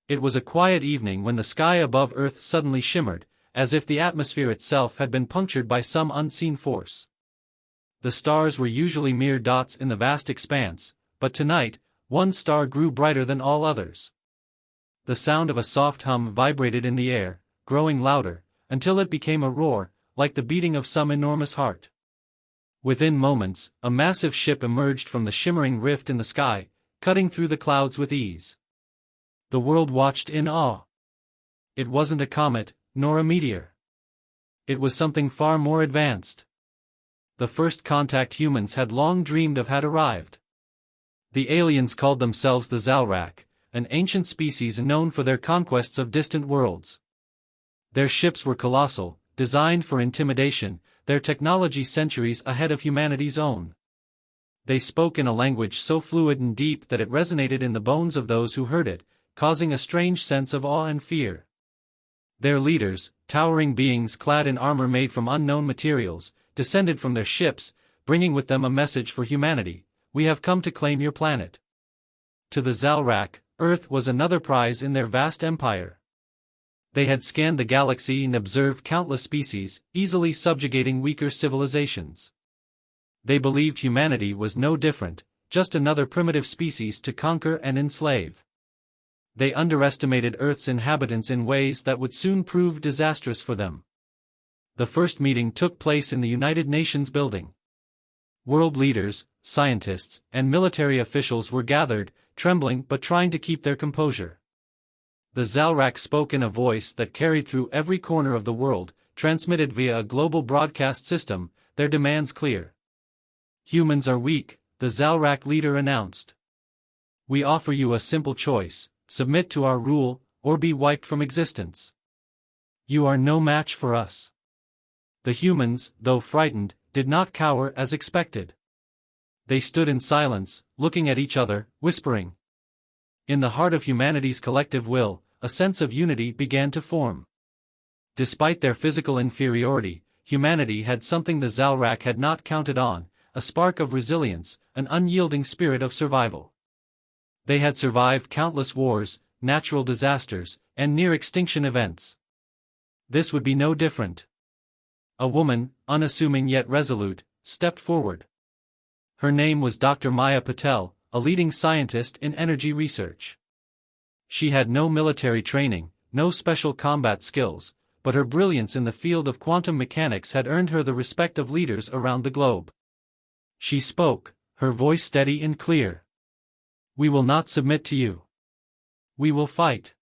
It was a quiet evening when the sky above Earth suddenly shimmered, as if the atmosphere itself had been punctured by some unseen force. The stars were usually mere dots in the vast expanse, but tonight, one star grew brighter than all others. The sound of a soft hum vibrated in the air, growing louder, until it became a roar, like the beating of some enormous heart. Within moments, a massive ship emerged from the shimmering rift in the sky, cutting through the clouds with ease. The world watched in awe. It wasn't a comet, nor a meteor. It was something far more advanced. The first contact humans had long dreamed of had arrived. The aliens called themselves the Zalrak, an ancient species known for their conquests of distant worlds. Their ships were colossal, designed for intimidation, their technology centuries ahead of humanity's own. They spoke in a language so fluid and deep that it resonated in the bones of those who heard it, causing a strange sense of awe and fear. Their leaders, towering beings clad in armor made from unknown materials, descended from their ships, bringing with them a message for humanity: "We have come to claim your planet." To the Zalrak, Earth was another prize in their vast empire. They had scanned the galaxy and observed countless species, easily subjugating weaker civilizations. They believed humanity was no different, just another primitive species to conquer and enslave. They underestimated Earth's inhabitants in ways that would soon prove disastrous for them. The first meeting took place in the United Nations building. World leaders, scientists, and military officials were gathered, trembling but trying to keep their composure. The Zalrak spoke in a voice that carried through every corner of the world, transmitted via a global broadcast system, their demands clear. "Humans are weak," the Zalrak leader announced. "We offer you a simple choice: submit to our rule, or be wiped from existence. You are no match for us." The humans, though frightened, did not cower as expected. They stood in silence, looking at each other, whispering. In the heart of humanity's collective will, a sense of unity began to form. Despite their physical inferiority, humanity had something the Zalrak had not counted on: a spark of resilience, an unyielding spirit of survival. They had survived countless wars, natural disasters, and near-extinction events. This would be no different. A woman, unassuming yet resolute, stepped forward. Her name was Dr. Maya Patel, a leading scientist in energy research. She had no military training, no special combat skills, but her brilliance in the field of quantum mechanics had earned her the respect of leaders around the globe. She spoke, her voice steady and clear. "We will not submit to you. We will fight.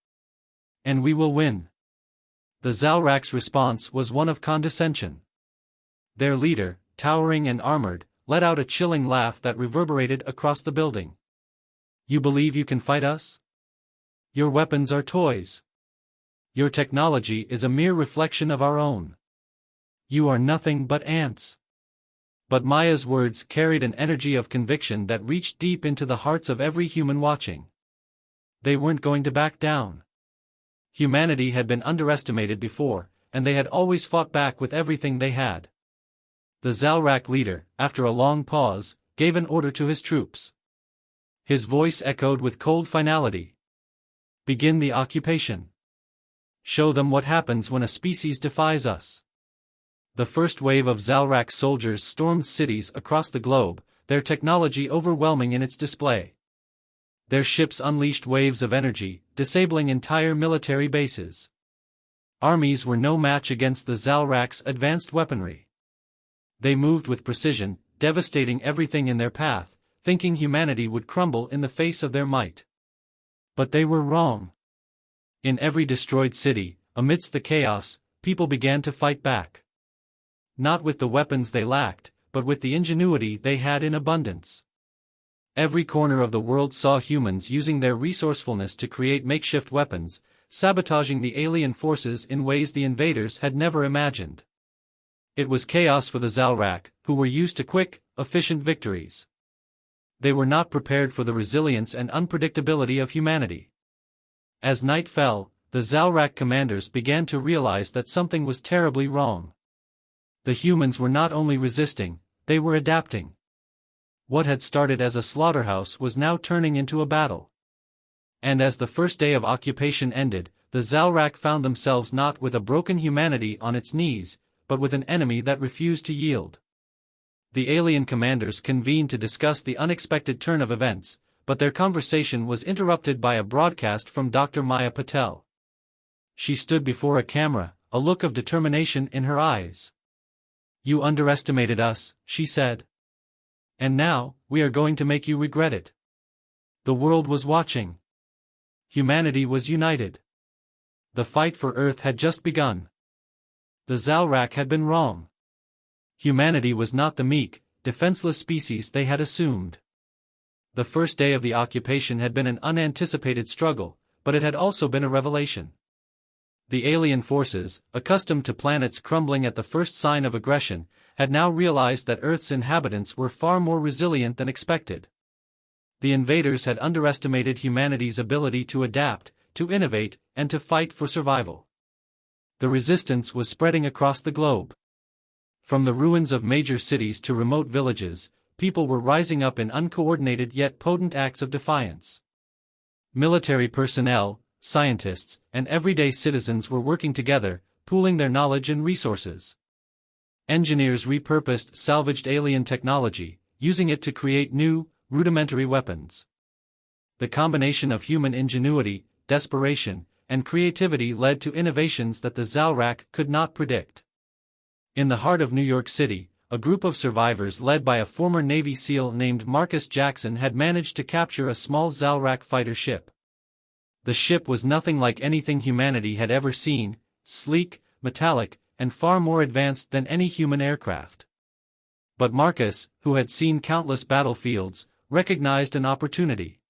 And we will win." The Zalrak's response was one of condescension. Their leader, towering and armored, let out a chilling laugh that reverberated across the building. "You believe you can fight us? Your weapons are toys. Your technology is a mere reflection of our own. You are nothing but ants." But Maya's words carried an energy of conviction that reached deep into the hearts of every human watching. They weren't going to back down. Humanity had been underestimated before, and they had always fought back with everything they had. The Zalrak leader, after a long pause, gave an order to his troops. His voice echoed with cold finality. "Begin the occupation. Show them what happens when a species defies us." The first wave of Zalrak soldiers stormed cities across the globe, their technology overwhelming in its display. Their ships unleashed waves of energy, disabling entire military bases. Armies were no match against the Zalrak's advanced weaponry. They moved with precision, devastating everything in their path, thinking humanity would crumble in the face of their might. But they were wrong. In every destroyed city, amidst the chaos, people began to fight back. Not with the weapons they lacked, but with the ingenuity they had in abundance. Every corner of the world saw humans using their resourcefulness to create makeshift weapons, sabotaging the alien forces in ways the invaders had never imagined. It was chaos for the Zalrak, who were used to quick, efficient victories. They were not prepared for the resilience and unpredictability of humanity. As night fell, the Zalrak commanders began to realize that something was terribly wrong. The humans were not only resisting, they were adapting. What had started as a slaughterhouse was now turning into a battle. And as the first day of occupation ended, the Zalrak found themselves not with a broken humanity on its knees, but with an enemy that refused to yield. The alien commanders convened to discuss the unexpected turn of events, but their conversation was interrupted by a broadcast from Dr. Maya Patel. She stood before a camera, a look of determination in her eyes. "You underestimated us," she said. "And now, we are going to make you regret it." The world was watching. Humanity was united. The fight for Earth had just begun. The Zalrak had been wrong. Humanity was not the meek, defenseless species they had assumed. The first day of the occupation had been an unanticipated struggle, but it had also been a revelation. The alien forces, accustomed to planets crumbling at the first sign of aggression, had now realized that Earth's inhabitants were far more resilient than expected. The invaders had underestimated humanity's ability to adapt, to innovate, and to fight for survival. The resistance was spreading across the globe. From the ruins of major cities to remote villages, people were rising up in uncoordinated yet potent acts of defiance. Military personnel, scientists, and everyday citizens were working together, pooling their knowledge and resources. Engineers repurposed salvaged alien technology, using it to create new, rudimentary weapons. The combination of human ingenuity, desperation, and creativity led to innovations that the Zalrak could not predict. In the heart of New York City, a group of survivors led by a former Navy SEAL named Marcus Jackson had managed to capture a small Zalrak fighter ship. The ship was nothing like anything humanity had ever seen, sleek, metallic, and far more advanced than any human aircraft. But Marcus, who had seen countless battlefields, recognized an opportunity.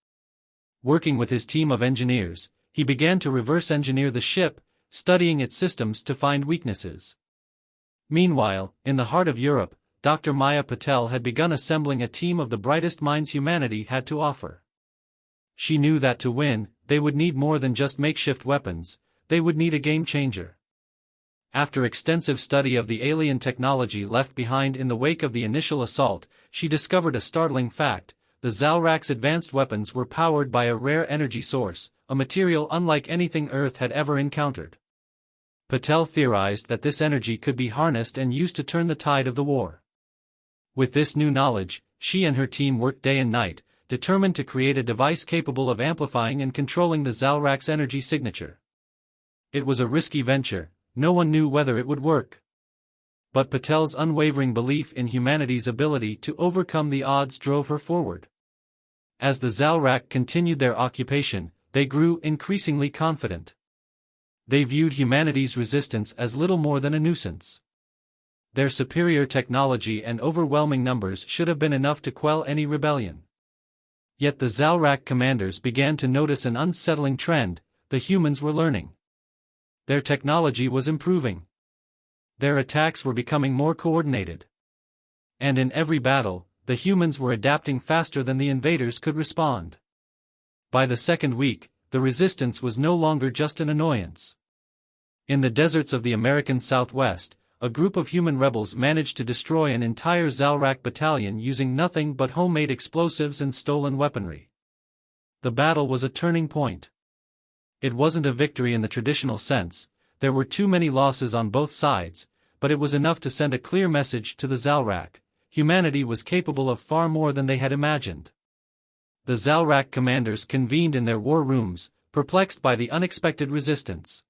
Working with his team of engineers, he began to reverse engineer the ship, studying its systems to find weaknesses. Meanwhile, in the heart of Europe, Dr. Maya Patel had begun assembling a team of the brightest minds humanity had to offer. She knew that to win, they would need more than just makeshift weapons, they would need a game-changer. After extensive study of the alien technology left behind in the wake of the initial assault, she discovered a startling fact: the Zalrak's advanced weapons were powered by a rare energy source, a material unlike anything Earth had ever encountered. Patel theorized that this energy could be harnessed and used to turn the tide of the war. With this new knowledge, she and her team worked day and night, determined to create a device capable of amplifying and controlling the Zalrak's energy signature. It was a risky venture, no one knew whether it would work. But Patel's unwavering belief in humanity's ability to overcome the odds drove her forward. As the Zalrak continued their occupation, they grew increasingly confident. They viewed humanity's resistance as little more than a nuisance. Their superior technology and overwhelming numbers should have been enough to quell any rebellion. Yet the Zalrak commanders began to notice an unsettling trend: the humans were learning. Their technology was improving. Their attacks were becoming more coordinated. And in every battle, the humans were adapting faster than the invaders could respond. By the second week, the resistance was no longer just an annoyance. In the deserts of the American Southwest, a group of human rebels managed to destroy an entire Zalrak battalion using nothing but homemade explosives and stolen weaponry. The battle was a turning point. It wasn't a victory in the traditional sense, there were too many losses on both sides, but it was enough to send a clear message to the Zalrak: humanity was capable of far more than they had imagined. The Zalrak commanders convened in their war rooms, perplexed by the unexpected resistance.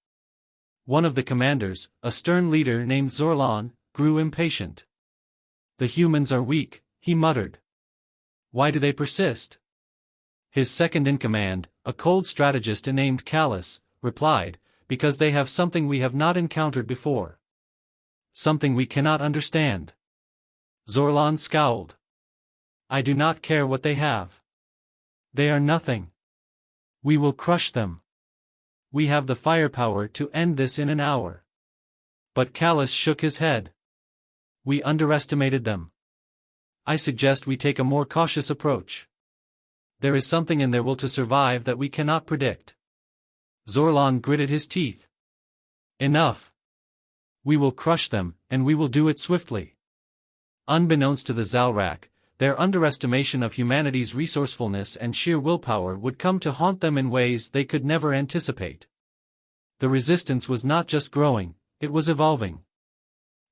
One of the commanders, a stern leader named Zorlan, grew impatient. "The humans are weak," he muttered. "Why do they persist?" His second-in-command, a cold strategist named Callus, replied, "Because they have something we have not encountered before. Something we cannot understand." Zorlan scowled. "I do not care what they have. They are nothing. We will crush them. We have the firepower to end this in an hour." But Callus shook his head. "We underestimated them. I suggest we take a more cautious approach. There is something in their will to survive that we cannot predict." Zorlan gritted his teeth. "Enough. We will crush them, and we will do it swiftly." Unbeknownst to the Zalrak, their underestimation of humanity's resourcefulness and sheer willpower would come to haunt them in ways they could never anticipate. The resistance was not just growing, it was evolving.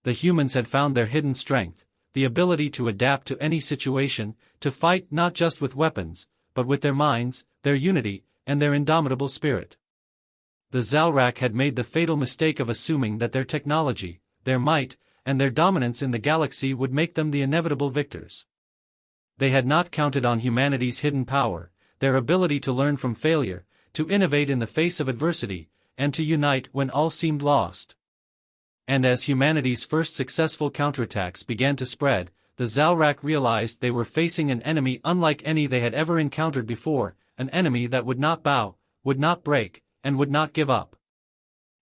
The humans had found their hidden strength, the ability to adapt to any situation, to fight not just with weapons, but with their minds, their unity, and their indomitable spirit. The Zalrak had made the fatal mistake of assuming that their technology, their might, and their dominance in the galaxy would make them the inevitable victors. They had not counted on humanity's hidden power, their ability to learn from failure, to innovate in the face of adversity, and to unite when all seemed lost. And as humanity's first successful counterattacks began to spread, the Zalrak realized they were facing an enemy unlike any they had ever encountered before, an enemy that would not bow, would not break, and would not give up.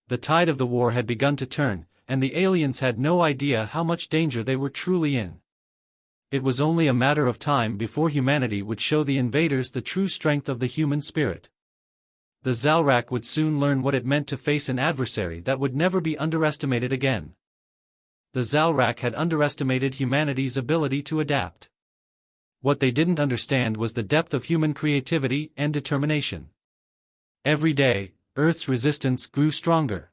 The tide of the war had begun to turn, and the aliens had no idea how much danger they were truly in. It was only a matter of time before humanity would show the invaders the true strength of the human spirit. The Zalrak would soon learn what it meant to face an adversary that would never be underestimated again. The Zalrak had underestimated humanity's ability to adapt. What they didn't understand was the depth of human creativity and determination. Every day, Earth's resistance grew stronger.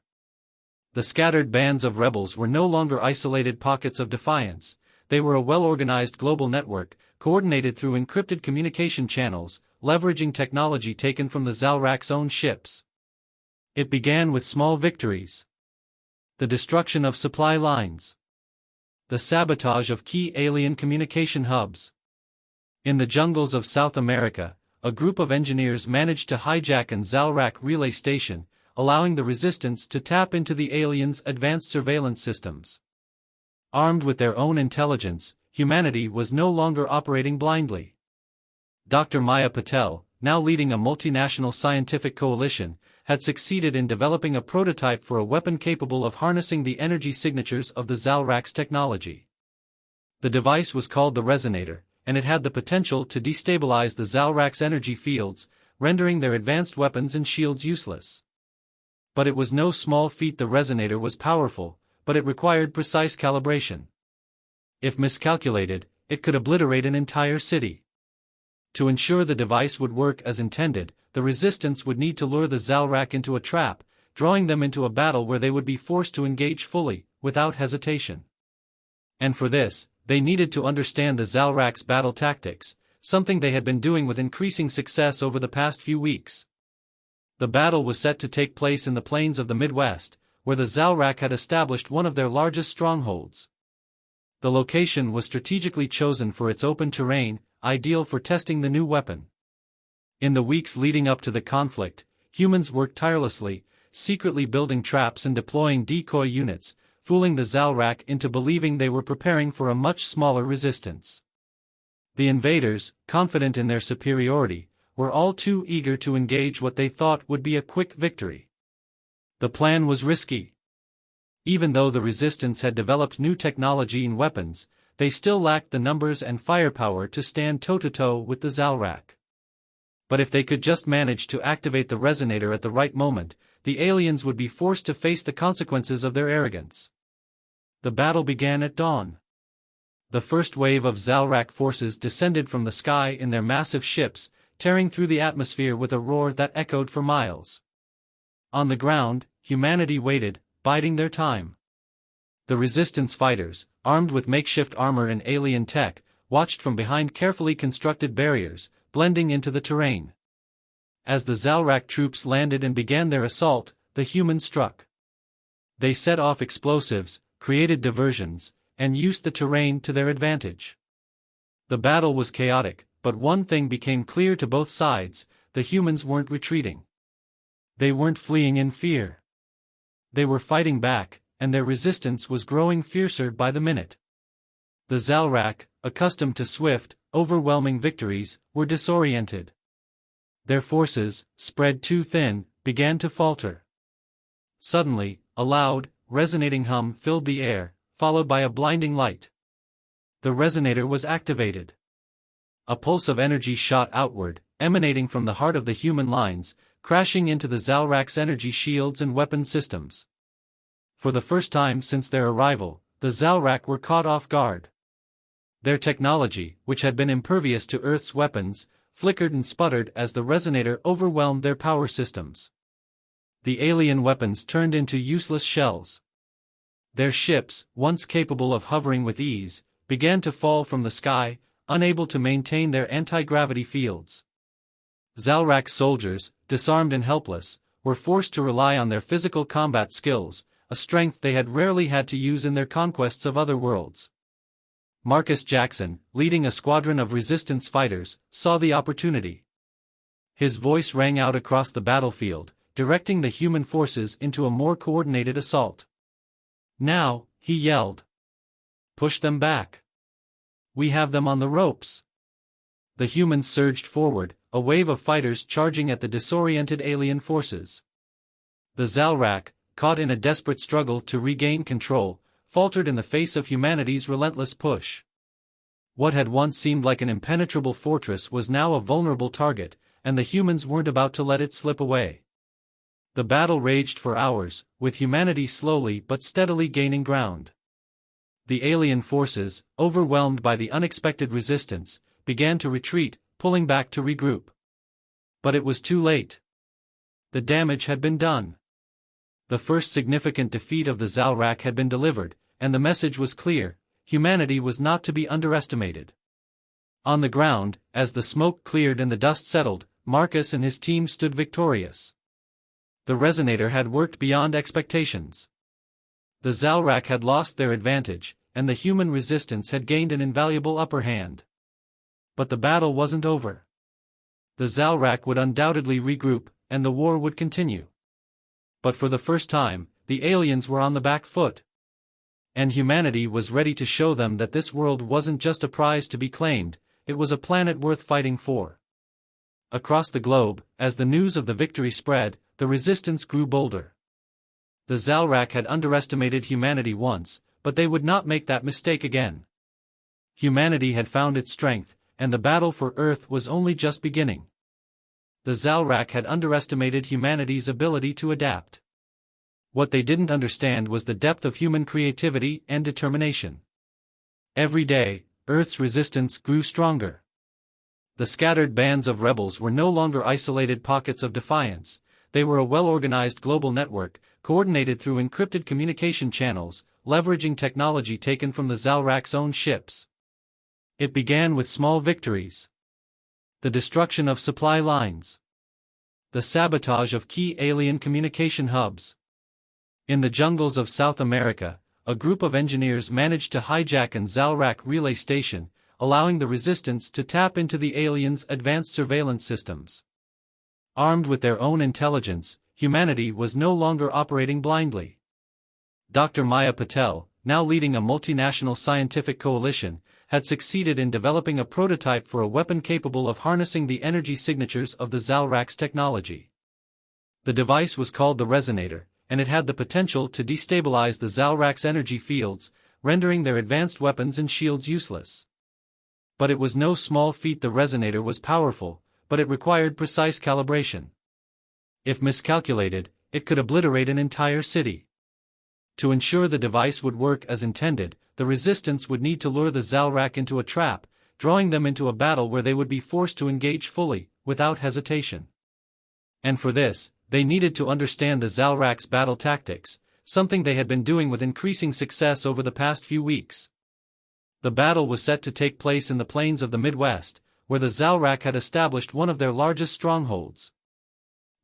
The scattered bands of rebels were no longer isolated pockets of defiance, they were a well-organized global network, coordinated through encrypted communication channels, leveraging technology taken from the Zalrak's own ships. It began with small victories. The destruction of supply lines. The sabotage of key alien communication hubs. In the jungles of South America, a group of engineers managed to hijack an Zalrak relay station, allowing the resistance to tap into the aliens' advanced surveillance systems. Armed with their own intelligence, humanity was no longer operating blindly. Dr. Maya Patel, now leading a multinational scientific coalition, had succeeded in developing a prototype for a weapon capable of harnessing the energy signatures of the Zalrak's technology. The device was called the Resonator, and it had the potential to destabilize the Zalrak's energy fields, rendering their advanced weapons and shields useless. But it was no small feat. The Resonator was powerful, but it required precise calibration. If miscalculated, it could obliterate an entire city. To ensure the device would work as intended, the resistance would need to lure the Zalrak into a trap, drawing them into a battle where they would be forced to engage fully, without hesitation. And for this, they needed to understand the Zalrak's battle tactics, something they had been doing with increasing success over the past few weeks. The battle was set to take place in the plains of the Midwest, where the Zalrak had established one of their largest strongholds. The location was strategically chosen for its open terrain, ideal for testing the new weapon. In the weeks leading up to the conflict, humans worked tirelessly, secretly building traps and deploying decoy units, fooling the Zalrak into believing they were preparing for a much smaller resistance. The invaders, confident in their superiority, were all too eager to engage what they thought would be a quick victory. The plan was risky. Even though the resistance had developed new technology and weapons, they still lacked the numbers and firepower to stand toe-to-toe with the Zalrak. But if they could just manage to activate the Resonator at the right moment, the aliens would be forced to face the consequences of their arrogance. The battle began at dawn. The first wave of Zalrak forces descended from the sky in their massive ships, tearing through the atmosphere with a roar that echoed for miles. On the ground, humanity waited, biding their time. The resistance fighters, armed with makeshift armor and alien tech, watched from behind carefully constructed barriers, blending into the terrain. As the Zalrak troops landed and began their assault, the humans struck. They set off explosives, created diversions, and used the terrain to their advantage. The battle was chaotic, but one thing became clear to both sides: the humans weren't retreating. They weren't fleeing in fear. They were fighting back, and their resistance was growing fiercer by the minute. The Zalrak, accustomed to swift, overwhelming victories, were disoriented. Their forces, spread too thin, began to falter. Suddenly, a loud, resonating hum filled the air, followed by a blinding light. The Resonator was activated. A pulse of energy shot outward, emanating from the heart of the human lines, crashing into the Zalrak's energy shields and weapon systems. For the first time since their arrival, the Zalrak were caught off guard. Their technology, which had been impervious to Earth's weapons, flickered and sputtered as the resonator overwhelmed their power systems. The alien weapons turned into useless shells. Their ships, once capable of hovering with ease, began to fall from the sky, unable to maintain their anti-gravity fields. Zalrak soldiers, disarmed and helpless, were forced to rely on their physical combat skills, a strength they had rarely had to use in their conquests of other worlds. Marcus Jackson, leading a squadron of resistance fighters, saw the opportunity. His voice rang out across the battlefield, directing the human forces into a more coordinated assault. "Now," he yelled. "Push them back. We have them on the ropes." The humans surged forward, a wave of fighters charging at the disoriented alien forces. The Zalrak, caught in a desperate struggle to regain control, faltered in the face of humanity's relentless push. What had once seemed like an impenetrable fortress was now a vulnerable target, and the humans weren't about to let it slip away. The battle raged for hours, with humanity slowly but steadily gaining ground. The alien forces, overwhelmed by the unexpected resistance, began to retreat, pulling back to regroup. But it was too late. The damage had been done. The first significant defeat of the Zalrak had been delivered, and the message was clear: humanity was not to be underestimated. On the ground, as the smoke cleared and the dust settled, Marcus and his team stood victorious. The resonator had worked beyond expectations. The Zalrak had lost their advantage, and the human resistance had gained an invaluable upper hand. But the battle wasn't over. The Zalrak would undoubtedly regroup, and the war would continue. But for the first time, the aliens were on the back foot. And humanity was ready to show them that this world wasn't just a prize to be claimed, it was a planet worth fighting for. Across the globe, as the news of the victory spread, the resistance grew bolder. The Zalrak had underestimated humanity once, but they would not make that mistake again. Humanity had found its strength, and the battle for Earth was only just beginning. The Zalrak had underestimated humanity's ability to adapt. What they didn't understand was the depth of human creativity and determination. Every day, Earth's resistance grew stronger. The scattered bands of rebels were no longer isolated pockets of defiance, they were a well-organized global network, coordinated through encrypted communication channels, leveraging technology taken from the Zalrak's own ships. It began with small victories. The destruction of supply lines. The sabotage of key alien communication hubs. In the jungles of South America, a group of engineers managed to hijack an Zalrak relay station, allowing the resistance to tap into the aliens' advanced surveillance systems. Armed with their own intelligence, humanity was no longer operating blindly. Dr. Maya Patel, now leading a multinational scientific coalition, had succeeded in developing a prototype for a weapon capable of harnessing the energy signatures of the Zalrak's technology. The device was called the Resonator, and it had the potential to destabilize the Zalrak's energy fields, rendering their advanced weapons and shields useless. But it was no small feat. The Resonator was powerful, but it required precise calibration. If miscalculated, it could obliterate an entire city. To ensure the device would work as intended, the resistance would need to lure the Zalrak into a trap, drawing them into a battle where they would be forced to engage fully, without hesitation. And for this, they needed to understand the Zalrak's battle tactics, something they had been doing with increasing success over the past few weeks. The battle was set to take place in the plains of the Midwest, where the Zalrak had established one of their largest strongholds.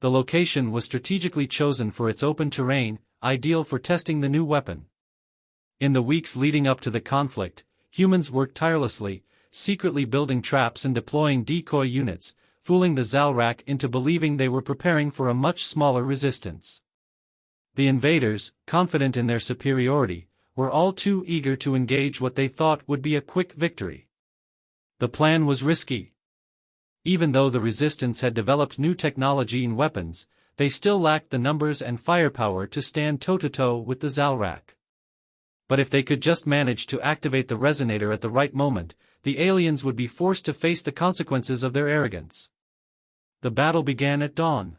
The location was strategically chosen for its open terrain, ideal for testing the new weapon. In the weeks leading up to the conflict, humans worked tirelessly, secretly building traps and deploying decoy units, fooling the Zalrak into believing they were preparing for a much smaller resistance. The invaders, confident in their superiority, were all too eager to engage what they thought would be a quick victory. The plan was risky. Even though the resistance had developed new technology and weapons, they still lacked the numbers and firepower to stand toe-to-toe with the Zalrak. But if they could just manage to activate the Resonator at the right moment, the aliens would be forced to face the consequences of their arrogance. The battle began at dawn.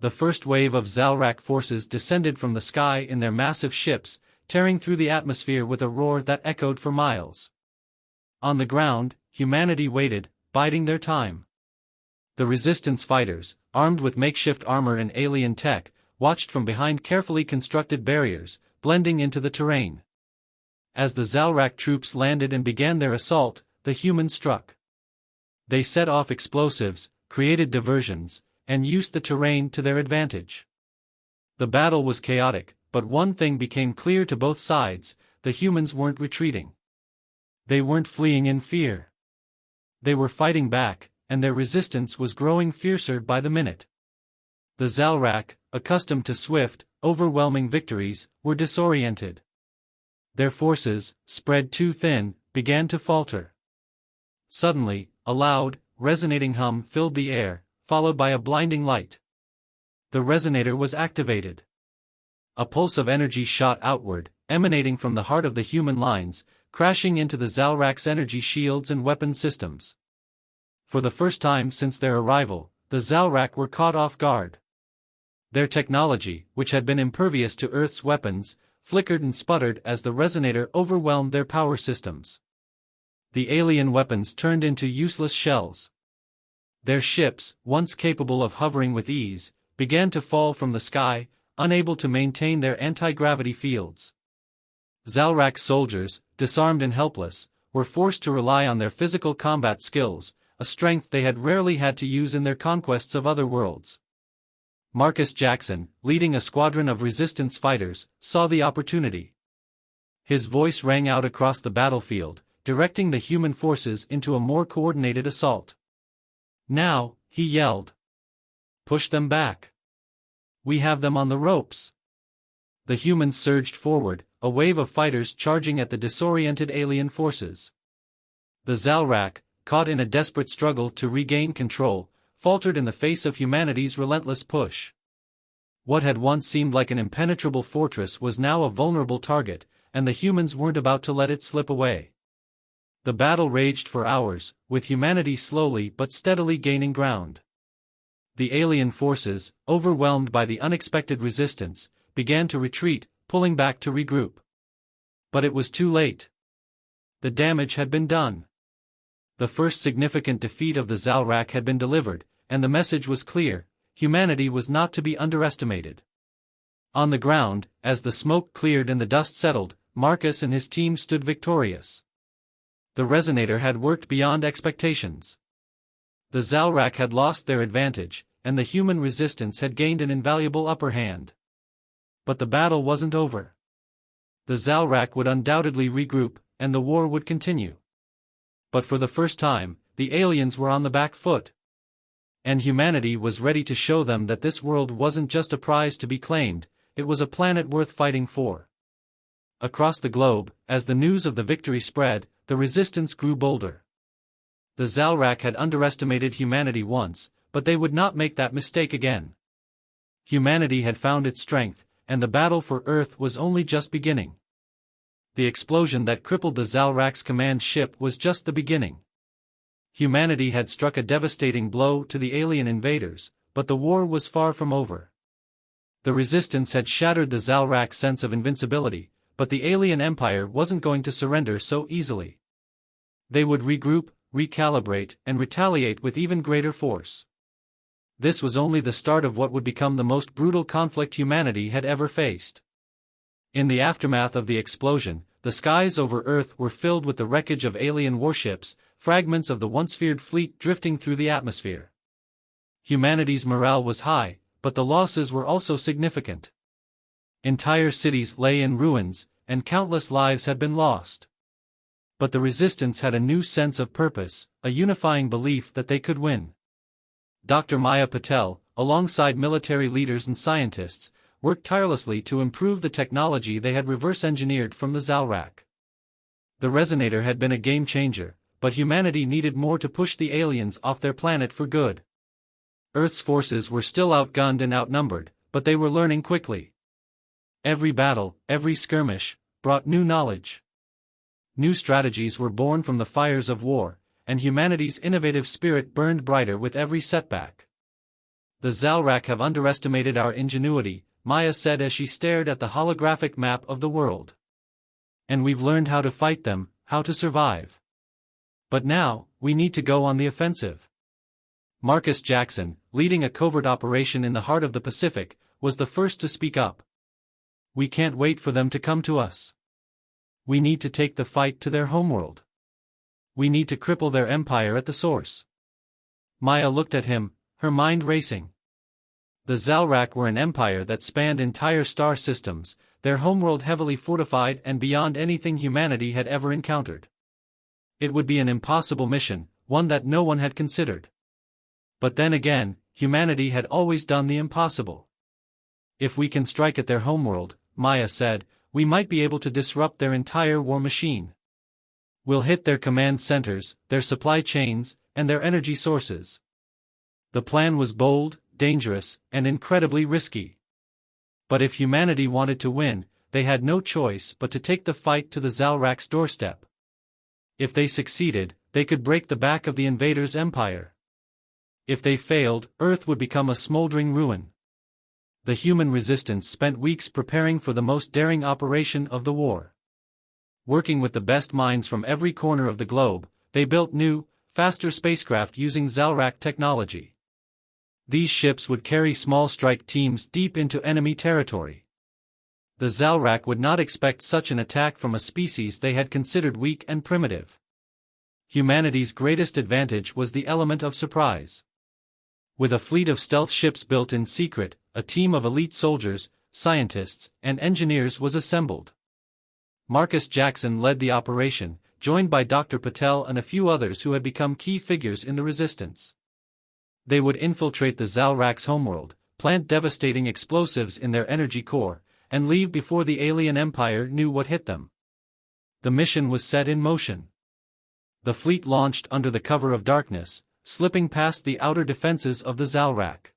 The first wave of Zalrak forces descended from the sky in their massive ships, tearing through the atmosphere with a roar that echoed for miles. On the ground, humanity waited, biding their time. The resistance fighters, armed with makeshift armor and alien tech, watched from behind carefully constructed barriers, blending into the terrain. As the Zalrak troops landed and began their assault, the humans struck. They set off explosives, created diversions, and used the terrain to their advantage. The battle was chaotic, but one thing became clear to both sides: the humans weren't retreating. They weren't fleeing in fear. They were fighting back, and their resistance was growing fiercer by the minute. The Zalrak, accustomed to swift, overwhelming victories, were disoriented. Their forces, spread too thin, began to falter. Suddenly, a loud, resonating hum filled the air, followed by a blinding light. The resonator was activated. A pulse of energy shot outward, emanating from the heart of the human lines, crashing into the Zalrak's energy shields and weapon systems. For the first time since their arrival, the Zalrak were caught off guard. Their technology, which had been impervious to Earth's weapons, flickered and sputtered as the resonator overwhelmed their power systems. The alien weapons turned into useless shells. Their ships, once capable of hovering with ease, began to fall from the sky, unable to maintain their anti-gravity fields. Zalrak soldiers, disarmed and helpless, were forced to rely on their physical combat skills, a strength they had rarely had to use in their conquests of other worlds. Marcus Jackson, leading a squadron of resistance fighters, saw the opportunity. His voice rang out across the battlefield, directing the human forces into a more coordinated assault. "Now," he yelled. "Push them back. We have them on the ropes." The humans surged forward, a wave of fighters charging at the disoriented alien forces. The Zalrak, caught in a desperate struggle to regain control, faltered in the face of humanity's relentless push. What had once seemed like an impenetrable fortress was now a vulnerable target, and the humans weren't about to let it slip away. The battle raged for hours, with humanity slowly but steadily gaining ground. The alien forces, overwhelmed by the unexpected resistance, began to retreat, pulling back to regroup. But it was too late. The damage had been done. The first significant defeat of the Zalrak had been delivered, and the message was clear: humanity was not to be underestimated. On the ground, as the smoke cleared and the dust settled, Marcus and his team stood victorious. The resonator had worked beyond expectations. The Zalrak had lost their advantage, and the human resistance had gained an invaluable upper hand. But the battle wasn't over. The Zalrak would undoubtedly regroup, and the war would continue. But for the first time, the aliens were on the back foot. And humanity was ready to show them that this world wasn't just a prize to be claimed, it was a planet worth fighting for. Across the globe, as the news of the victory spread, the resistance grew bolder. The Zalrak had underestimated humanity once, but they would not make that mistake again. Humanity had found its strength, and the battle for Earth was only just beginning. The explosion that crippled the Zalrak's command ship was just the beginning. Humanity had struck a devastating blow to the alien invaders, but the war was far from over. The resistance had shattered the Zalrak's sense of invincibility, but the alien empire wasn't going to surrender so easily. They would regroup, recalibrate, and retaliate with even greater force. This was only the start of what would become the most brutal conflict humanity had ever faced. In the aftermath of the explosion, the skies over Earth were filled with the wreckage of alien warships, fragments of the once feared fleet drifting through the atmosphere. Humanity's morale was high, but the losses were also significant. Entire cities lay in ruins, and countless lives had been lost. But the resistance had a new sense of purpose, a unifying belief that they could win. Dr. Maya Patel, alongside military leaders and scientists, worked tirelessly to improve the technology they had reverse-engineered from the Zalrak. The resonator had been a game-changer, but humanity needed more to push the aliens off their planet for good. Earth's forces were still outgunned and outnumbered, but they were learning quickly. Every battle, every skirmish, brought new knowledge. New strategies were born from the fires of war, and humanity's innovative spirit burned brighter with every setback. "The Zalrak have underestimated our ingenuity," Maya said as she stared at the holographic map of the world. "And we've learned how to fight them, how to survive." But now, we need to go on the offensive. Marcus Jackson, leading a covert operation in the heart of the Pacific, was the first to speak up. We can't wait for them to come to us. We need to take the fight to their homeworld. We need to cripple their empire at the source. Maya looked at him, her mind racing. The Zalrak were an empire that spanned entire star systems, their homeworld heavily fortified and beyond anything humanity had ever encountered. It would be an impossible mission, one that no one had considered. But then again, humanity had always done the impossible. If we can strike at their homeworld, Maya said, we might be able to disrupt their entire war machine. We'll hit their command centers, their supply chains, and their energy sources. The plan was bold, dangerous, and incredibly risky. But if humanity wanted to win, they had no choice but to take the fight to the Zalrak's doorstep. If they succeeded, they could break the back of the invaders' empire. If they failed, Earth would become a smoldering ruin. The human resistance spent weeks preparing for the most daring operation of the war. Working with the best minds from every corner of the globe, they built new, faster spacecraft using Zalrak technology. These ships would carry small strike teams deep into enemy territory. The Zalrak would not expect such an attack from a species they had considered weak and primitive. Humanity's greatest advantage was the element of surprise. With a fleet of stealth ships built in secret, a team of elite soldiers, scientists, and engineers was assembled. Marcus Jackson led the operation, joined by Dr. Patel and a few others who had become key figures in the resistance. They would infiltrate the Zalrak's homeworld, plant devastating explosives in their energy core, and leave before the alien empire knew what hit them. The mission was set in motion. The fleet launched under the cover of darkness, slipping past the outer defenses of the Zalrak.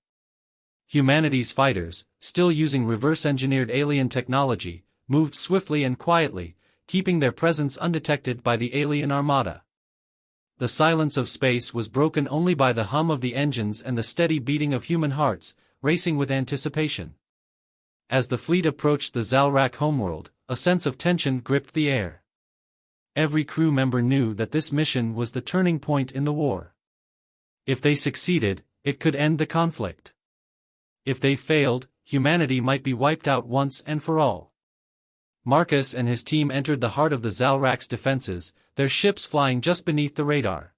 Humanity's fighters, still using reverse-engineered alien technology, moved swiftly and quietly, keeping their presence undetected by the alien armada. The silence of space was broken only by the hum of the engines and the steady beating of human hearts, racing with anticipation. As the fleet approached the Zalrak homeworld, a sense of tension gripped the air. Every crew member knew that this mission was the turning point in the war. If they succeeded, it could end the conflict. If they failed, humanity might be wiped out once and for all. Marcus and his team entered the heart of the Zalrak's defenses, their ships flying just beneath the radar.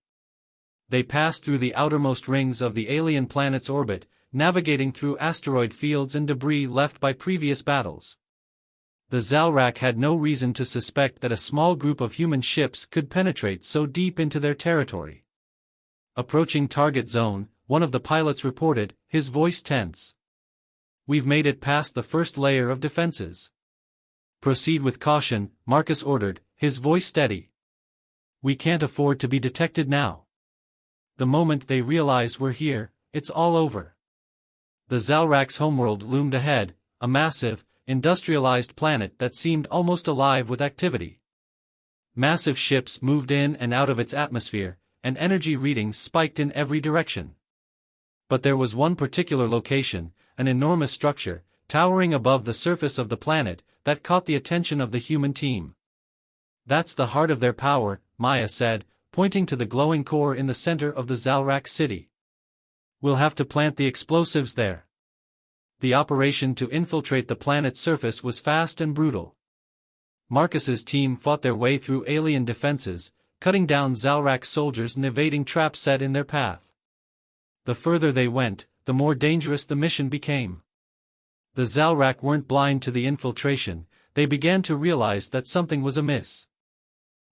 They passed through the outermost rings of the alien planet's orbit, navigating through asteroid fields and debris left by previous battles. The Zalrak had no reason to suspect that a small group of human ships could penetrate so deep into their territory. Approaching target zone, one of the pilots reported, his voice tense. We've made it past the first layer of defenses. Proceed with caution, Marcus ordered, his voice steady. We can't afford to be detected now. The moment they realize we're here, it's all over. The Zalrak's homeworld loomed ahead, a massive, industrialized planet that seemed almost alive with activity. Massive ships moved in and out of its atmosphere, and energy readings spiked in every direction. But there was one particular location, an enormous structure, towering above the surface of the planet, that caught the attention of the human team. That's the heart of their power, Maya said, pointing to the glowing core in the center of the Zalrak city. We'll have to plant the explosives there. The operation to infiltrate the planet's surface was fast and brutal. Marcus's team fought their way through alien defenses, cutting down Zalrak soldiers and evading traps set in their path. The further they went, the more dangerous the mission became. The Zalrak weren't blind to the infiltration, they began to realize that something was amiss.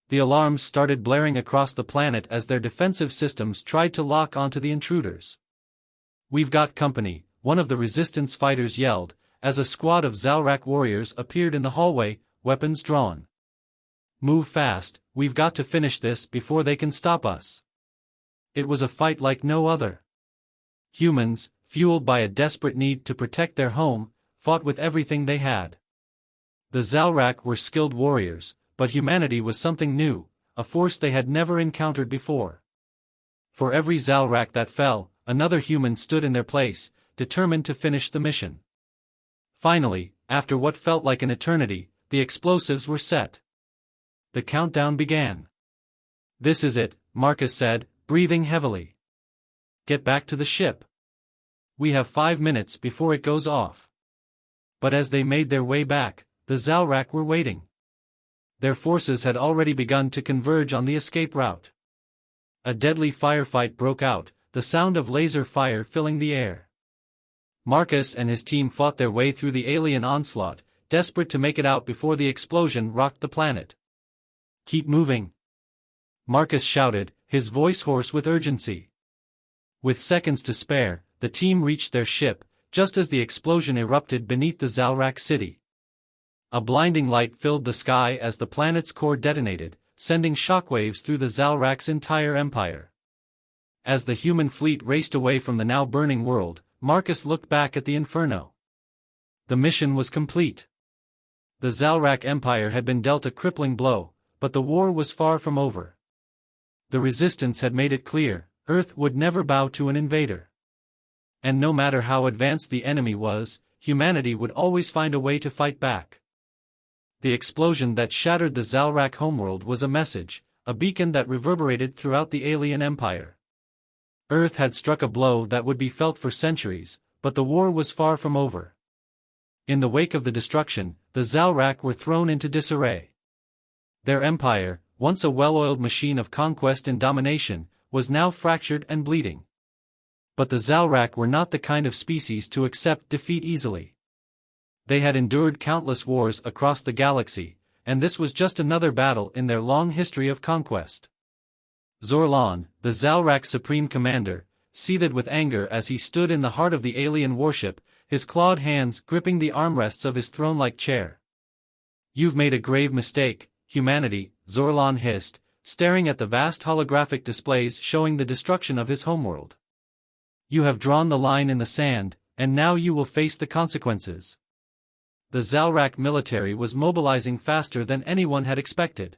The alarms started blaring across the planet as their defensive systems tried to lock onto the intruders. We've got company, one of the resistance fighters yelled, as a squad of Zalrak warriors appeared in the hallway, weapons drawn. Move fast, we've got to finish this before they can stop us. It was a fight like no other. Humans, fueled by a desperate need to protect their home, fought with everything they had. The Zalrak were skilled warriors, but humanity was something new, a force they had never encountered before. For every Zalrak that fell, another human stood in their place, determined to finish the mission. Finally, after what felt like an eternity, the explosives were set. The countdown began. This is it, Marcus said, breathing heavily. Get back to the ship. We have 5 minutes before it goes off. But as they made their way back, the Zalrak were waiting. Their forces had already begun to converge on the escape route. A deadly firefight broke out, the sound of laser fire filling the air. Marcus and his team fought their way through the alien onslaught, desperate to make it out before the explosion rocked the planet. Keep moving, Marcus shouted, his voice hoarse with urgency. With seconds to spare, the team reached their ship, just as the explosion erupted beneath the Zalrak city. A blinding light filled the sky as the planet's core detonated, sending shockwaves through the Zalrak's entire empire. As the human fleet raced away from the now burning world, Marcus looked back at the inferno. The mission was complete. The Zalrak Empire had been dealt a crippling blow, but the war was far from over. The Resistance had made it clear, Earth would never bow to an invader. And no matter how advanced the enemy was, humanity would always find a way to fight back. The explosion that shattered the Zalrak homeworld was a message, a beacon that reverberated throughout the alien empire. Earth had struck a blow that would be felt for centuries, but the war was far from over. In the wake of the destruction, the Zalrak were thrown into disarray. Their empire, once a well-oiled machine of conquest and domination, was now fractured and bleeding. But the Zalrak were not the kind of species to accept defeat easily. They had endured countless wars across the galaxy, and this was just another battle in their long history of conquest. Zorlan, the Zalrak's supreme commander, seethed with anger as he stood in the heart of the alien warship, his clawed hands gripping the armrests of his throne-like chair. "You've made a grave mistake, humanity," Zorlan hissed, staring at the vast holographic displays showing the destruction of his homeworld. "You have drawn the line in the sand, and now you will face the consequences." The Zalrak military was mobilizing faster than anyone had expected.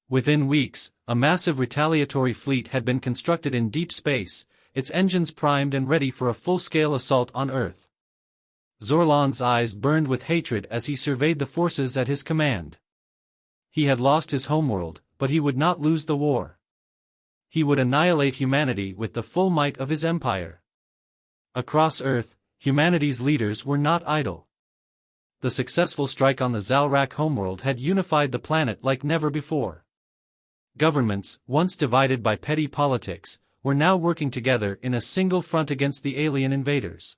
Within weeks, a massive retaliatory fleet had been constructed in deep space, its engines primed and ready for a full-scale assault on Earth. Zorlan's eyes burned with hatred as he surveyed the forces at his command. He had lost his homeworld, but he would not lose the war. He would annihilate humanity with the full might of his empire. Across Earth, humanity's leaders were not idle. The successful strike on the Zalrak homeworld had unified the planet like never before. Governments, once divided by petty politics, were now working together in a single front against the alien invaders.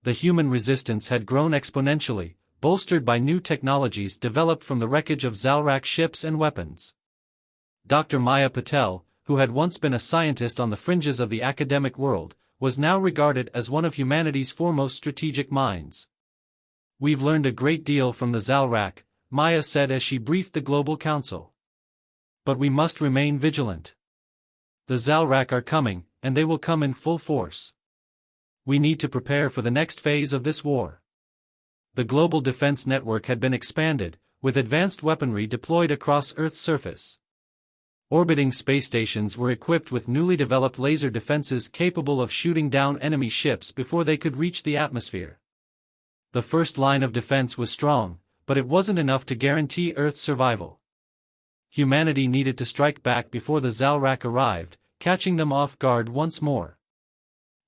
The human resistance had grown exponentially, bolstered by new technologies developed from the wreckage of Zalrak ships and weapons. Dr. Maya Patel, who had once been a scientist on the fringes of the academic world, was now regarded as one of humanity's foremost strategic minds. "We've learned a great deal from the Zalrak," Maya said as she briefed the Global Council. "But we must remain vigilant. The Zalrak are coming, and they will come in full force. We need to prepare for the next phase of this war." The global defense network had been expanded, with advanced weaponry deployed across Earth's surface. Orbiting space stations were equipped with newly developed laser defenses capable of shooting down enemy ships before they could reach the atmosphere. The first line of defense was strong, but it wasn't enough to guarantee Earth's survival. Humanity needed to strike back before the Zalrak arrived, catching them off guard once more.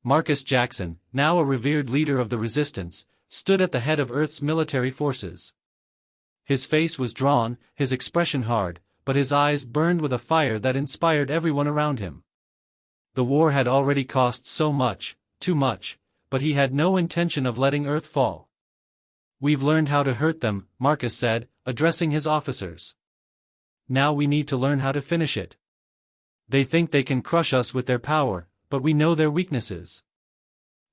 Marcus Jackson, now a revered leader of the Resistance, stood at the head of Earth's military forces. His face was drawn, his expression hard, but his eyes burned with a fire that inspired everyone around him. The war had already cost so much, too much, but he had no intention of letting Earth fall. "We've learned how to hurt them," Marcus said, addressing his officers. "Now we need to learn how to finish it. They think they can crush us with their power, but we know their weaknesses.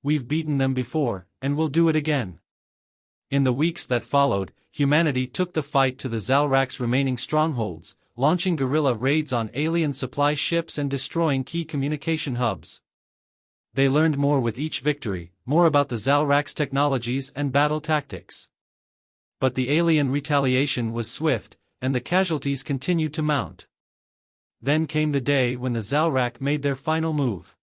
We've beaten them before, and we'll do it again." In the weeks that followed, humanity took the fight to the Zalrak's remaining strongholds, launching guerrilla raids on alien supply ships and destroying key communication hubs. They learned more with each victory, more about the Zalrak's technologies and battle tactics. But the alien retaliation was swift, and the casualties continued to mount. Then came the day when the Zalrak made their final move.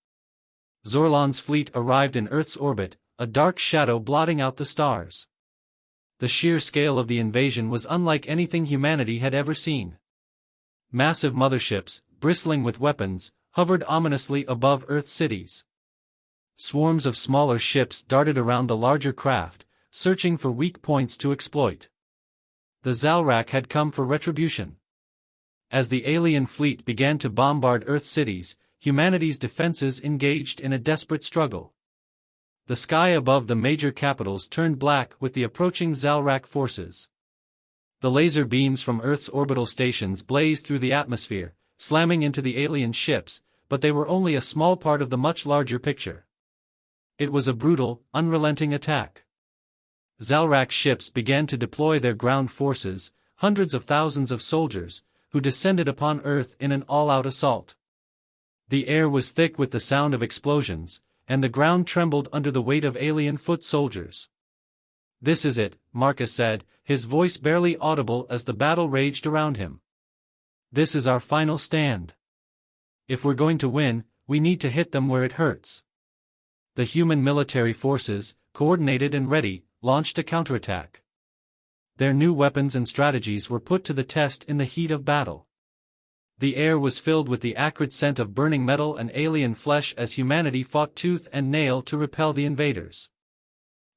Zorlan's fleet arrived in Earth's orbit, a dark shadow blotting out the stars. The sheer scale of the invasion was unlike anything humanity had ever seen. Massive motherships, bristling with weapons, hovered ominously above Earth cities. Swarms of smaller ships darted around the larger craft, searching for weak points to exploit. The Zalrak had come for retribution. As the alien fleet began to bombard Earth cities, humanity's defenses engaged in a desperate struggle. The sky above the major capitals turned black with the approaching Zalrak forces. The laser beams from Earth's orbital stations blazed through the atmosphere, slamming into the alien ships, but they were only a small part of the much larger picture. It was a brutal, unrelenting attack. Zalrak ships began to deploy their ground forces, hundreds of thousands of soldiers, who descended upon Earth in an all-out assault. The air was thick with the sound of explosions, and the ground trembled under the weight of alien foot soldiers. "This is it," Marcus said, his voice barely audible as the battle raged around him. "This is our final stand. If we're going to win, we need to hit them where it hurts." The human military forces, coordinated and ready, launched a counterattack. Their new weapons and strategies were put to the test in the heat of battle. The air was filled with the acrid scent of burning metal and alien flesh as humanity fought tooth and nail to repel the invaders.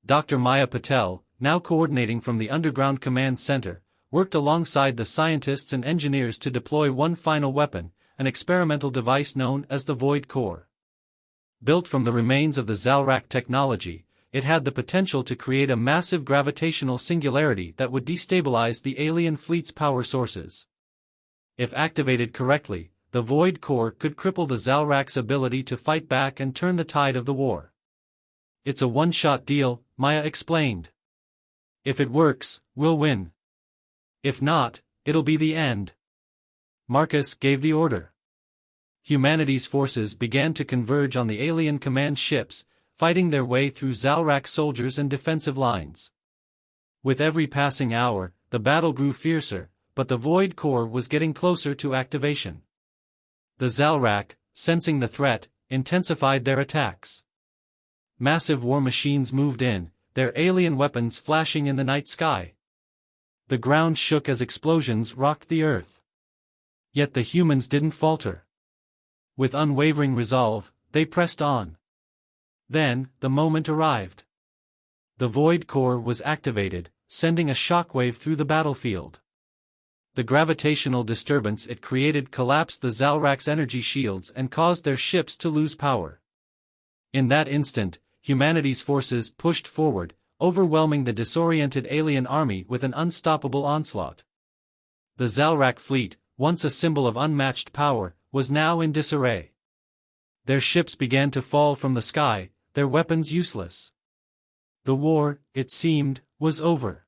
Dr. Maya Patel, now coordinating from the Underground Command Center, worked alongside the scientists and engineers to deploy one final weapon, an experimental device known as the Void Core. Built from the remains of the Zalrak technology, it had the potential to create a massive gravitational singularity that would destabilize the alien fleet's power sources. If activated correctly, the Void Core could cripple the Zalrak's ability to fight back and turn the tide of the war. "It's a one-shot deal," Maya explained. "If it works, we'll win. If not, it'll be the end." Marcus gave the order. Humanity's forces began to converge on the alien command ships, fighting their way through Zalrak soldiers and defensive lines. With every passing hour, the battle grew fiercer, but the Void Core was getting closer to activation. The Zalrak, sensing the threat, intensified their attacks. Massive war machines moved in, their alien weapons flashing in the night sky. The ground shook as explosions rocked the earth. Yet the humans didn't falter. With unwavering resolve, they pressed on. Then, the moment arrived. The Void Core was activated, sending a shockwave through the battlefield. The gravitational disturbance it created collapsed the Zalrak's energy shields and caused their ships to lose power. In that instant, humanity's forces pushed forward, overwhelming the disoriented alien army with an unstoppable onslaught. The Zalrak fleet, once a symbol of unmatched power, was now in disarray. Their ships began to fall from the sky, their weapons useless. The war, it seemed, was over.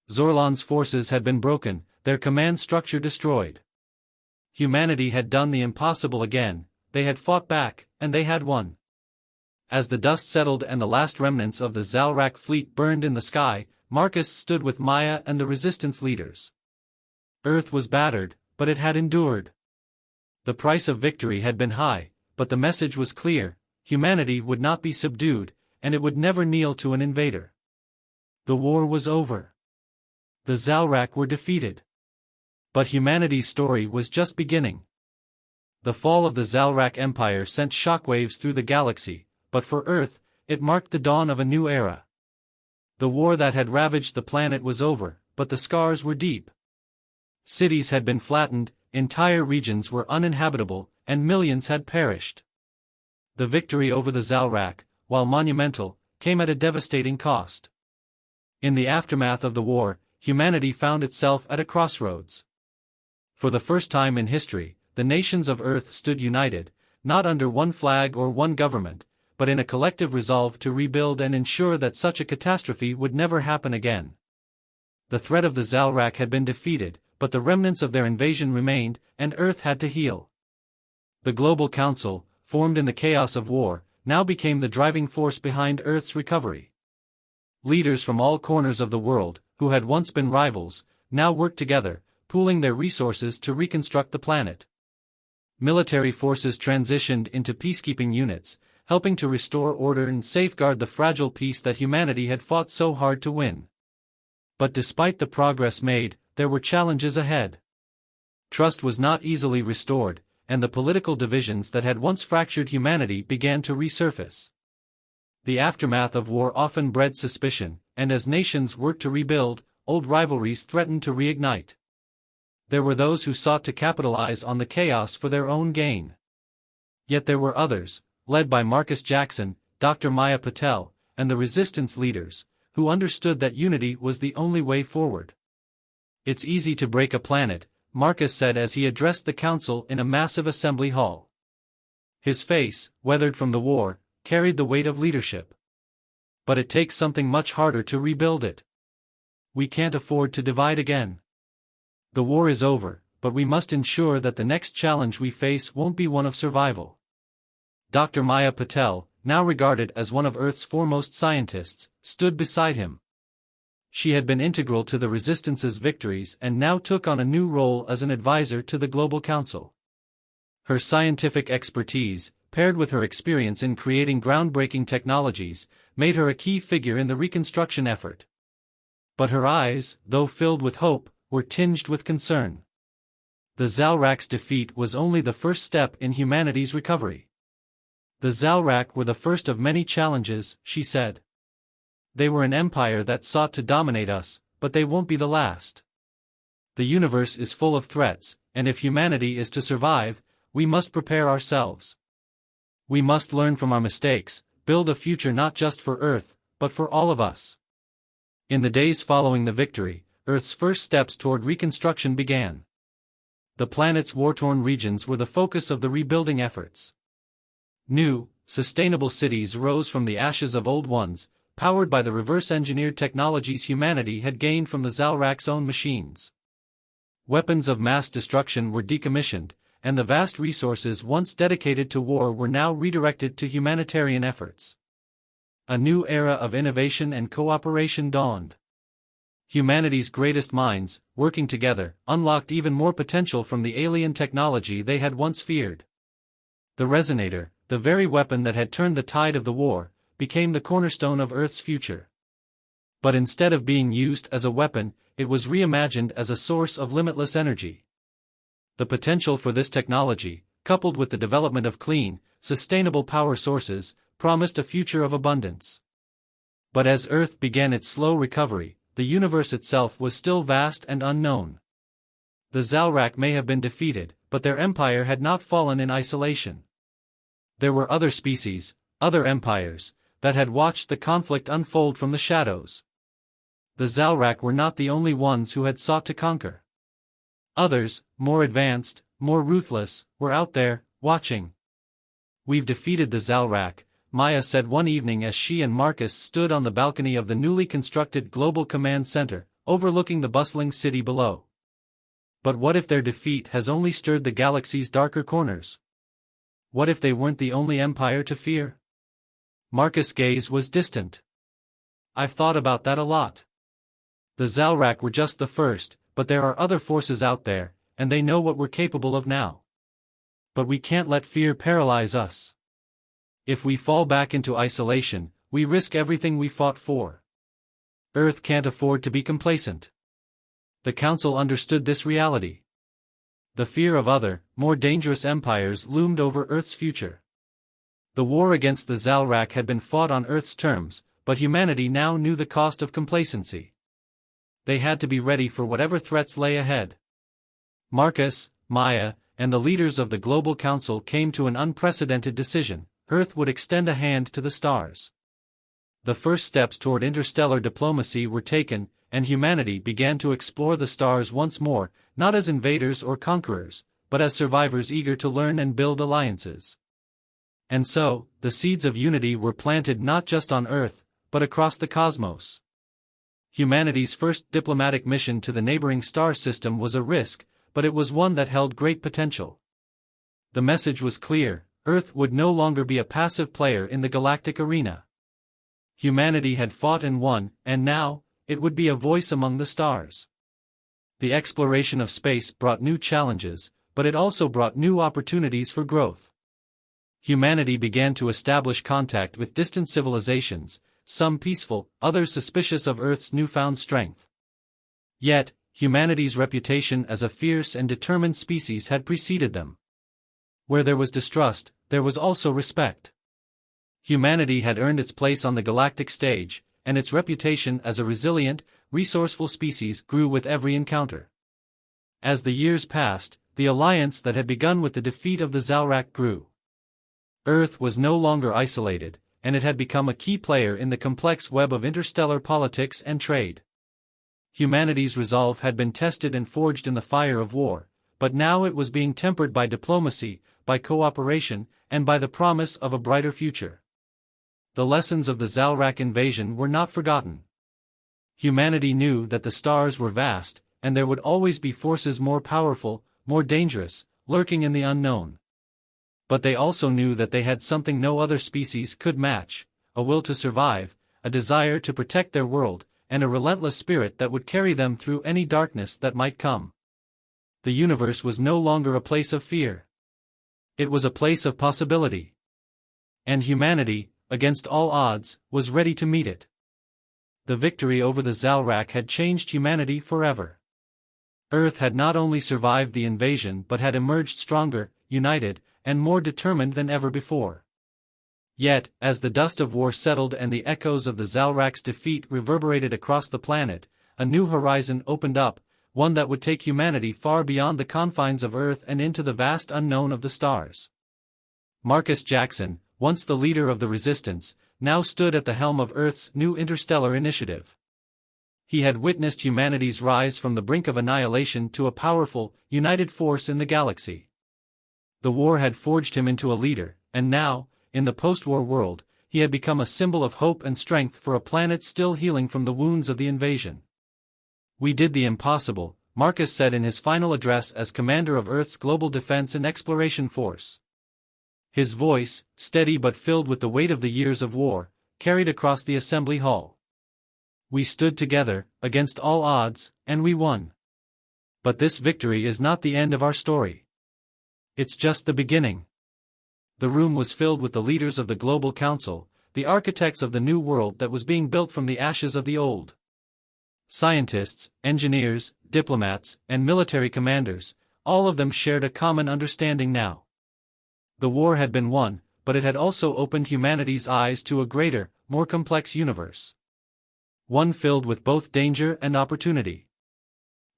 Zorlon's forces had been broken, their command structure destroyed. Humanity had done the impossible again, they had fought back, and they had won. As the dust settled and the last remnants of the Zalrak fleet burned in the sky, Marcus stood with Maya and the resistance leaders. Earth was battered, but it had endured. The price of victory had been high, but the message was clear: humanity would not be subdued, and it would never kneel to an invader. The war was over. The Zalrak were defeated. But humanity's story was just beginning. The fall of the Zalrak Empire sent shockwaves through the galaxy, but for Earth, it marked the dawn of a new era. The war that had ravaged the planet was over, but the scars were deep. Cities had been flattened, entire regions were uninhabitable, and millions had perished. The victory over the Zalrak, while monumental, came at a devastating cost. In the aftermath of the war, humanity found itself at a crossroads. For the first time in history, the nations of Earth stood united, not under one flag or one government, but in a collective resolve to rebuild and ensure that such a catastrophe would never happen again. The threat of the Zalrak had been defeated, but the remnants of their invasion remained, and Earth had to heal. The Global Council, formed in the chaos of war, now became the driving force behind Earth's recovery. Leaders from all corners of the world, who had once been rivals, now worked together, pooling their resources to reconstruct the planet. Military forces transitioned into peacekeeping units, helping to restore order and safeguard the fragile peace that humanity had fought so hard to win. But despite the progress made, there were challenges ahead. Trust was not easily restored, and the political divisions that had once fractured humanity began to resurface. The aftermath of war often bred suspicion, and as nations worked to rebuild, old rivalries threatened to reignite. There were those who sought to capitalize on the chaos for their own gain. Yet there were others, led by Marcus Jackson, Dr. Maya Patel, and the resistance leaders, who understood that unity was the only way forward. "It's easy to break a planet," Marcus said as he addressed the council in a massive assembly hall. His face, weathered from the war, carried the weight of leadership. "But it takes something much harder to rebuild it. We can't afford to divide again. The war is over, but we must ensure that the next challenge we face won't be one of survival." Dr. Maya Patel, now regarded as one of Earth's foremost scientists, stood beside him. She had been integral to the Resistance's victories and now took on a new role as an advisor to the Global Council. Her scientific expertise, paired with her experience in creating groundbreaking technologies, made her a key figure in the reconstruction effort. But her eyes, though filled with hope, were tinged with concern. The Zalrak's defeat was only the first step in humanity's recovery. "The Zalrak were the first of many challenges," she said. "They were an empire that sought to dominate us, but they won't be the last. The universe is full of threats, and if humanity is to survive, we must prepare ourselves. We must learn from our mistakes, build a future not just for Earth, but for all of us." In the days following the victory, Earth's first steps toward reconstruction began. The planet's war-torn regions were the focus of the rebuilding efforts. New, sustainable cities rose from the ashes of old ones, powered by the reverse-engineered technologies humanity had gained from the Zalrak's own machines. Weapons of mass destruction were decommissioned, and the vast resources once dedicated to war were now redirected to humanitarian efforts. A new era of innovation and cooperation dawned. Humanity's greatest minds, working together, unlocked even more potential from the alien technology they had once feared. The resonator, the very weapon that had turned the tide of the war, became the cornerstone of Earth's future. But instead of being used as a weapon, it was reimagined as a source of limitless energy. The potential for this technology, coupled with the development of clean, sustainable power sources, promised a future of abundance. But as Earth began its slow recovery, the universe itself was still vast and unknown. The Zalrak may have been defeated, but their empire had not fallen in isolation. There were other species, other empires, that had watched the conflict unfold from the shadows. The Zalrak were not the only ones who had sought to conquer. Others, more advanced, more ruthless, were out there, watching. "We've defeated the Zalrak," Maya said one evening as she and Marcus stood on the balcony of the newly constructed Global Command Center, overlooking the bustling city below. "But what if their defeat has only stirred the galaxy's darker corners? What if they weren't the only empire to fear?" Marcus' gaze was distant. "I've thought about that a lot. The Zalrak were just the first, but there are other forces out there, and they know what we're capable of now. But we can't let fear paralyze us. If we fall back into isolation, we risk everything we fought for. Earth can't afford to be complacent." The Council understood this reality. The fear of other, more dangerous empires loomed over Earth's future. The war against the Zalrak had been fought on Earth's terms, but humanity now knew the cost of complacency. They had to be ready for whatever threats lay ahead. Marcus, Maya, and the leaders of the Global Council came to an unprecedented decision: Earth would extend a hand to the stars. The first steps toward interstellar diplomacy were taken, and humanity began to explore the stars once more, not as invaders or conquerors, but as survivors eager to learn and build alliances. And so, the seeds of unity were planted not just on Earth, but across the cosmos. Humanity's first diplomatic mission to the neighboring star system was a risk, but it was one that held great potential. The message was clear: Earth would no longer be a passive player in the galactic arena. Humanity had fought and won, and now, it would be a voice among the stars. The exploration of space brought new challenges, but it also brought new opportunities for growth. Humanity began to establish contact with distant civilizations, some peaceful, others suspicious of Earth's newfound strength. Yet, Humanity's reputation as a fierce and determined species had preceded them. Where there was distrust, there was also respect. Humanity had earned its place on the galactic stage, and its reputation as a resilient, resourceful species grew with every encounter. As the years passed, the alliance that had begun with the defeat of the Zalrak grew. Earth was no longer isolated, and it had become a key player in the complex web of interstellar politics and trade. Humanity's resolve had been tested and forged in the fire of war, but now it was being tempered by diplomacy, by cooperation, and by the promise of a brighter future. The lessons of the Zalrak invasion were not forgotten. Humanity knew that the stars were vast, and there would always be forces more powerful, more dangerous, lurking in the unknown. But they also knew that they had something no other species could match: a will to survive, a desire to protect their world, and a relentless spirit that would carry them through any darkness that might come. The universe was no longer a place of fear. It was a place of possibility. And humanity, against all odds, was ready to meet it. The victory over the Zalrak had changed humanity forever. Earth had not only survived the invasion but had emerged stronger, united, and more determined than ever before. Yet, as the dust of war settled and the echoes of the Zalrak's defeat reverberated across the planet, a new horizon opened up, one that would take humanity far beyond the confines of Earth and into the vast unknown of the stars. Marcus Jackson, once the leader of the Resistance, now stood at the helm of Earth's new interstellar initiative. He had witnessed humanity's rise from the brink of annihilation to a powerful, united force in the galaxy. The war had forged him into a leader, and now, in the post-war world, he had become a symbol of hope and strength for a planet still healing from the wounds of the invasion. "We did the impossible," Marcus said in his final address as commander of Earth's Global Defense and Exploration Force. His voice, steady but filled with the weight of the years of war, carried across the assembly hall. "We stood together, against all odds, and we won. But this victory is not the end of our story. It's just the beginning." The room was filled with the leaders of the Global Council, the architects of the new world that was being built from the ashes of the old. Scientists, engineers, diplomats, and military commanders, all of them shared a common understanding now. The war had been won, but it had also opened humanity's eyes to a greater, more complex universe. One filled with both danger and opportunity.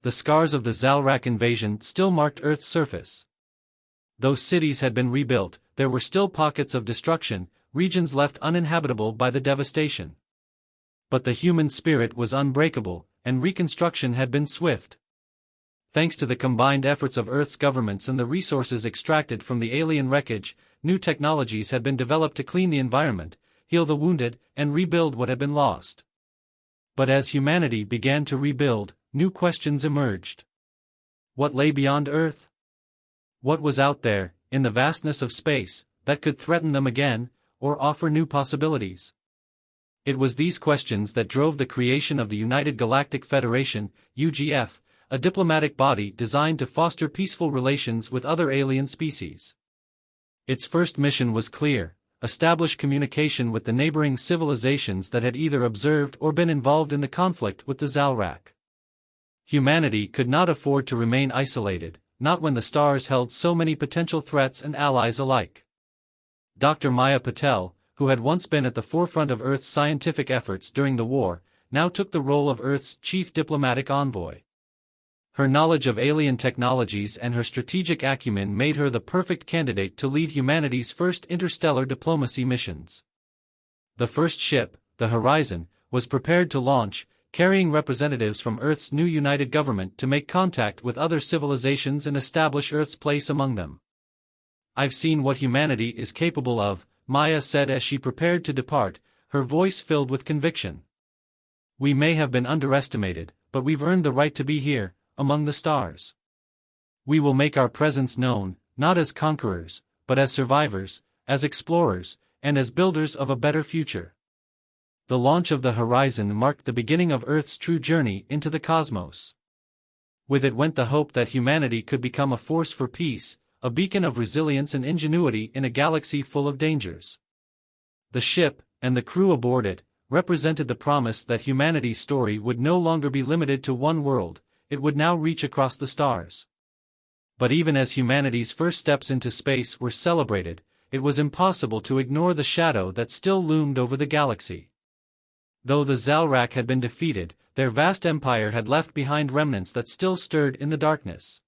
The scars of the Zalrak invasion still marked Earth's surface. Though cities had been rebuilt, there were still pockets of destruction, regions left uninhabitable by the devastation. But the human spirit was unbreakable, and reconstruction had been swift. Thanks to the combined efforts of Earth's governments and the resources extracted from the alien wreckage, new technologies had been developed to clean the environment, heal the wounded, and rebuild what had been lost. But as humanity began to rebuild, new questions emerged. What lay beyond Earth? What was out there, in the vastness of space, that could threaten them again, or offer new possibilities? It was these questions that drove the creation of the United Galactic Federation, UGF, a diplomatic body designed to foster peaceful relations with other alien species. Its first mission was clear: establish communication with the neighboring civilizations that had either observed or been involved in the conflict with the Zalrak. Humanity could not afford to remain isolated, not when the stars held so many potential threats and allies alike. Dr. Maya Patel, who had once been at the forefront of Earth's scientific efforts during the war, now took the role of Earth's chief diplomatic envoy. Her knowledge of alien technologies and her strategic acumen made her the perfect candidate to lead humanity's first interstellar diplomacy missions. The first ship, the Horizon, was prepared to launch, carrying representatives from Earth's new united government to make contact with other civilizations and establish Earth's place among them. "I've seen what humanity is capable of," Maya said as she prepared to depart, her voice filled with conviction. "We may have been underestimated, but we've earned the right to be here, among the stars. We will make our presence known, not as conquerors, but as survivors, as explorers, and as builders of a better future." The launch of the Horizon marked the beginning of Earth's true journey into the cosmos. With it went the hope that humanity could become a force for peace, a beacon of resilience and ingenuity in a galaxy full of dangers. The ship, and the crew aboard it, represented the promise that humanity's story would no longer be limited to one world. it would now reach across the stars. But even as humanity's first steps into space were celebrated, it was impossible to ignore the shadow that still loomed over the galaxy. Though the Zalrak had been defeated, their vast empire had left behind remnants that still stirred in the darkness.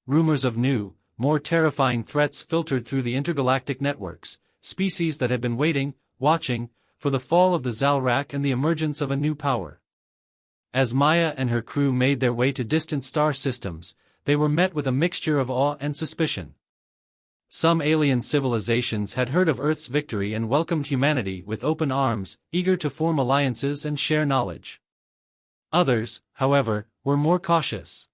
Rumors of new, more terrifying threats filtered through the intergalactic networks, species that had been waiting, watching, for the fall of the Zalrak and the emergence of a new power. As Maya and her crew made their way to distant star systems, they were met with a mixture of awe and suspicion. Some alien civilizations had heard of Earth's victory and welcomed humanity with open arms, eager to form alliances and share knowledge. Others, however, were more cautious.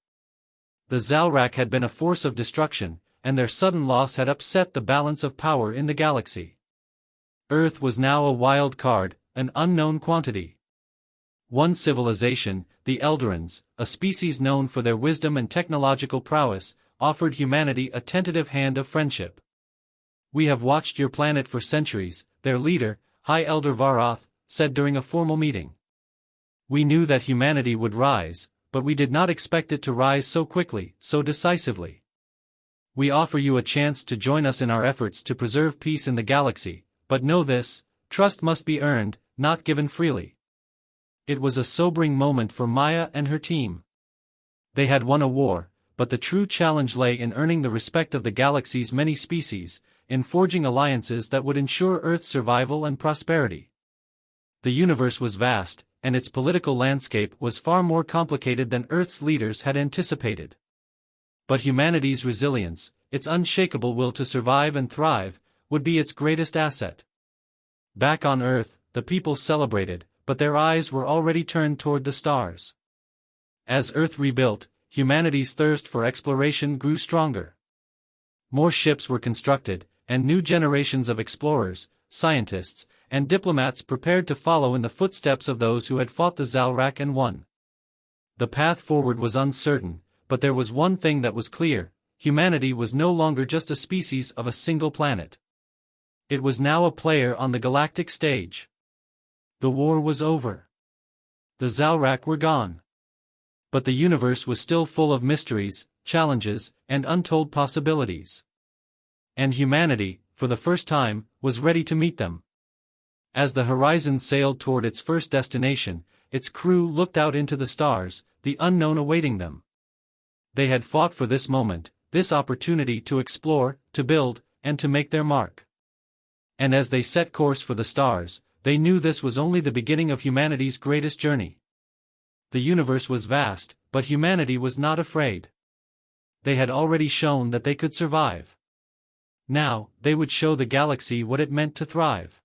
The Zalrak had been a force of destruction, and their sudden loss had upset the balance of power in the galaxy. Earth was now a wild card, an unknown quantity. One civilization, the Eldorans, a species known for their wisdom and technological prowess, offered humanity a tentative hand of friendship. "We have watched your planet for centuries," their leader, High Elder Varoth, said during a formal meeting. "We knew that humanity would rise, but we did not expect it to rise so quickly, so decisively. We offer you a chance to join us in our efforts to preserve peace in the galaxy, but know this: trust must be earned, not given freely." It was a sobering moment for Maya and her team. They had won a war, but the true challenge lay in earning the respect of the galaxy's many species, in forging alliances that would ensure Earth's survival and prosperity. The universe was vast, and its political landscape was far more complicated than Earth's leaders had anticipated. But humanity's resilience, its unshakable will to survive and thrive, would be its greatest asset. Back on Earth, the people celebrated, but their eyes were already turned toward the stars. As Earth rebuilt, humanity's thirst for exploration grew stronger. More ships were constructed, and new generations of explorers, scientists, and diplomats prepared to follow in the footsteps of those who had fought the Zalrak and won. The path forward was uncertain, but there was one thing that was clear: humanity was no longer just a species of a single planet. It was now a player on the galactic stage. The war was over. The Zalrak were gone. But the universe was still full of mysteries, challenges, and untold possibilities. And humanity, for the first time, was ready to meet them. As the horizon sailed toward its first destination, its crew looked out into the stars, the unknown awaiting them. They had fought for this moment, this opportunity to explore, to build, and to make their mark. And as they set course for the stars, they knew this was only the beginning of humanity's greatest journey. The universe was vast, but humanity was not afraid. They had already shown that they could survive. Now, they would show the galaxy what it meant to thrive.